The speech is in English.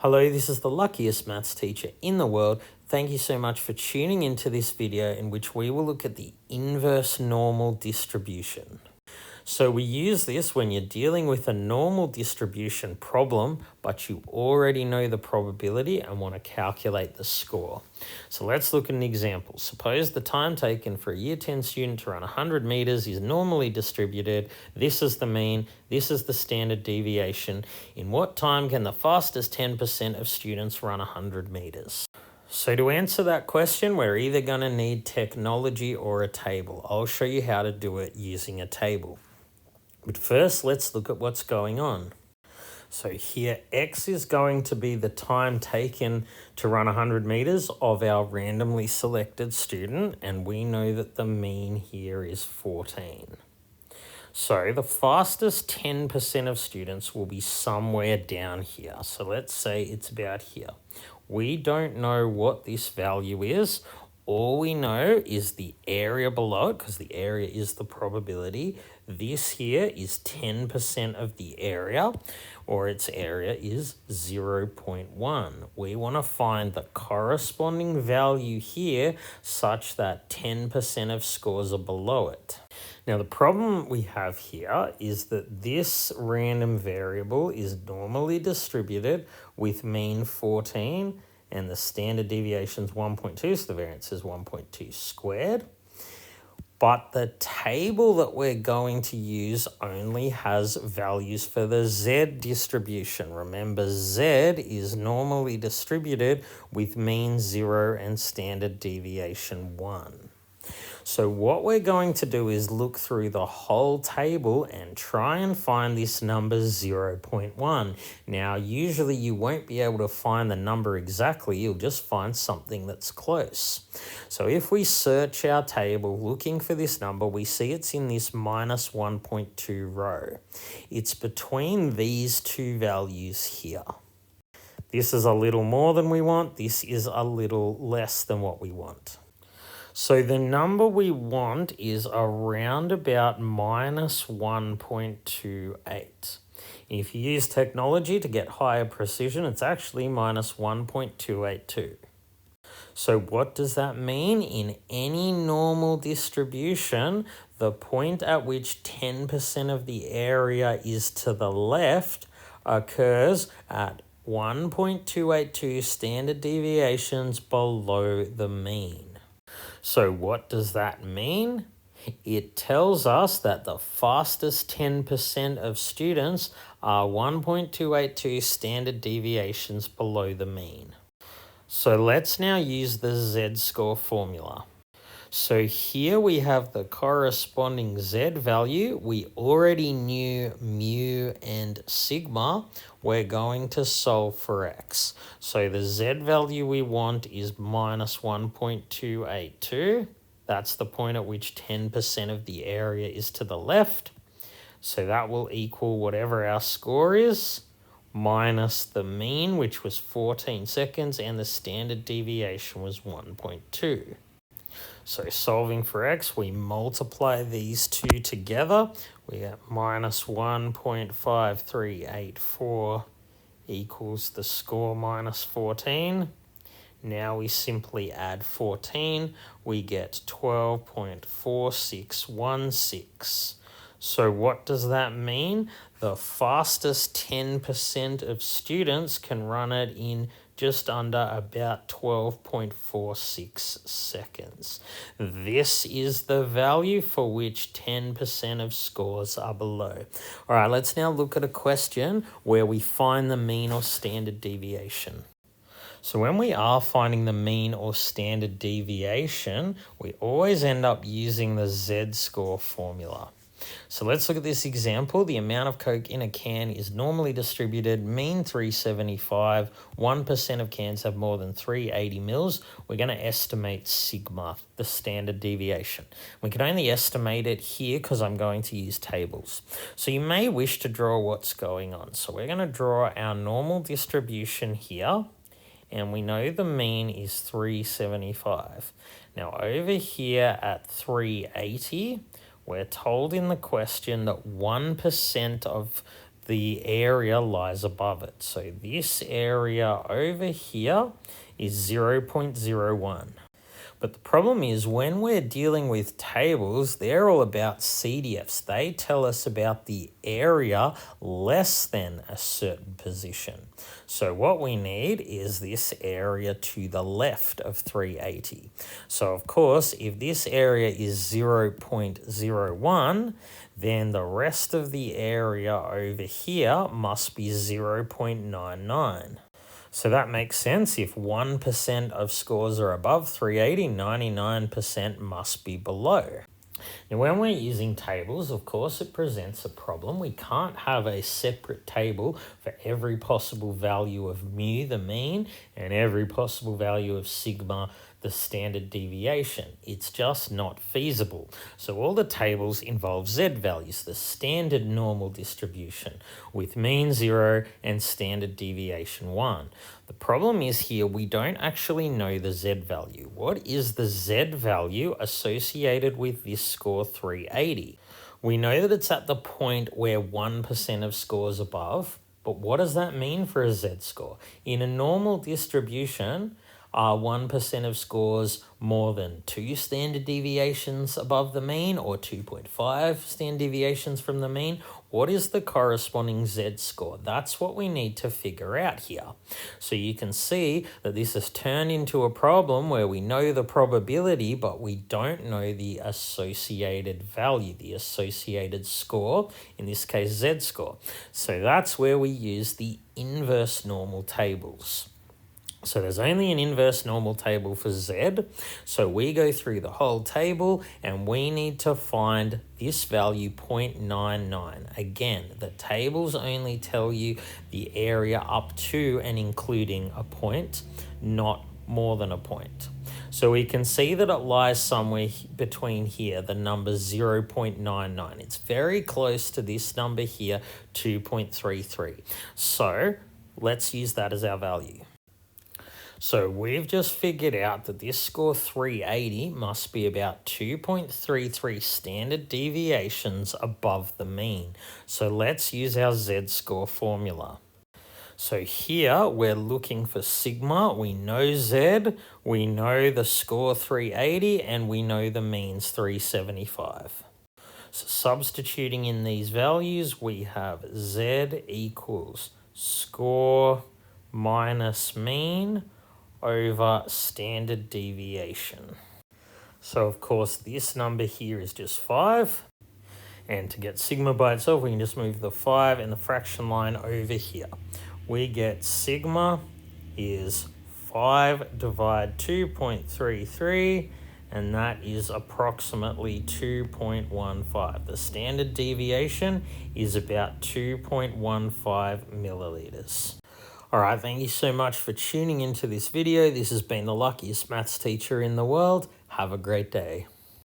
Hello, this is the luckiest maths teacher in the world. Thank you so much for tuning into this video in which we will look at the inverse normal distribution. So we use this when you're dealing with a normal distribution problem, but you already know the probability and want to calculate the score. So let's look at an example. Suppose the time taken for a year 10 student to run 100 meters is normally distributed. This is the mean, this is the standard deviation. In what time can the fastest 10% of students run 100 meters? So to answer that question, we're either going to need technology or a table. I'll show you how to do it using a table. But first, let's look at what's going on. So here, X is going to be the time taken to run 100 meters of our randomly selected student, and we know that the mean here is 14. So the fastest 10% of students will be somewhere down here. So let's say it's about here. We don't know what this value is. All we know is the area below it, because the area is the probability. This here is 10% of the area, or its area is 0.1. We want to find the corresponding value here such that 10% of scores are below it. Now the problem we have here is that this random variable is normally distributed with mean 14 and the standard deviation is 1.2, so the variance is 1.2 squared. But the table that we're going to use only has values for the Z distribution. Remember, Z is normally distributed with mean 0 and standard deviation 1. So what we're going to do is look through the whole table and try and find this number 0.1. Now, usually you won't be able to find the number exactly, you'll just find something that's close. So if we search our table looking for this number, we see it's in this minus 1.2 row. It's between these two values here. This is a little more than we want, this is a little less than what we want. So the number we want is around about minus 1.28. If you use technology to get higher precision, it's actually minus 1.282. So what does that mean? In any normal distribution, the point at which 10% of the area is to the left occurs at 1.282 standard deviations below the mean. So what does that mean? It tells us that the fastest 10% of students are 1.282 standard deviations below the mean. So let's now use the Z-score formula. So here we have the corresponding Z value. We already knew mu and sigma. We're going to solve for X. So the Z value we want is minus 1.282. That's the point at which 10% of the area is to the left. So that will equal whatever our score is, minus the mean, which was 14 seconds, and the standard deviation was 1.2. So solving for X, we multiply these two together. We get minus 1.5384 equals the score minus 14. Now we simply add 14. We get 12.4616. So what does that mean? The fastest 10% of students can run it in just under about 12.46 seconds. This is the value for which 10% of scores are below. All right, let's now look at a question where we find the mean or standard deviation. So when we are finding the mean or standard deviation, we always end up using the Z-score formula. So let's look at this example. The amount of Coke in a can is normally distributed, mean 375, 1% of cans have more than 380 mils. We're going to estimate sigma, the standard deviation. We can only estimate it here because I'm going to use tables. So you may wish to draw what's going on. So we're going to draw our normal distribution here, and we know the mean is 375. Now over here at 380, we're told in the question that 1% of the area lies above it. So this area over here is 0.01. But the problem is when we're dealing with tables, they're all about CDFs. They tell us about the area less than a certain position. So what we need is this area to the left of 380. So of course, if this area is 0.01, then the rest of the area over here must be 0.99. So that makes sense. If 1% of scores are above 380, 99% must be below. Now, when we're using tables, of course, it presents a problem. We can't have a separate table for every possible value of mu, the mean, and every possible value of sigma, the standard deviation. It's just not feasible. So all the tables involve z values, the standard normal distribution, with mean 0 and standard deviation 1. The problem is here we don't actually know the z value. What is the z value associated with this score 380? We know that it's at the point where 1% of scores above, but what does that mean for a z score? In a normal distribution, are 1% of scores more than 2 standard deviations above the mean or 2.5 standard deviations from the mean? What is the corresponding z score? That's what we need to figure out here. So you can see that this has turned into a problem where we know the probability, but we don't know the associated value, the associated score, in this case z score. So that's where we use the inverse normal tables. So there's only an inverse normal table for z, so we go through the whole table and we need to find this value 0.99. Again, the tables only tell you the area up to and including a point, not more than a point. So we can see that it lies somewhere between here, the number 0.99. It's very close to this number here, 2.33. So let's use that as our value. So we've just figured out that this score 380 must be about 2.33 standard deviations above the mean. So let's use our z-score formula. So here we're looking for sigma, we know z, we know the score 380, and we know the means 375. So substituting in these values, we have z equals score minus mean over standard deviation. So of course this number here is just 5, and to get sigma by itself we can just move the 5 and the fraction line over here. We get sigma is 5 divided 2.33, and that is approximately 2.15. The standard deviation is about 2.15 milliliters. Alright, thank you so much for tuning into this video. This has been the luckiest maths teacher in the world. Have a great day.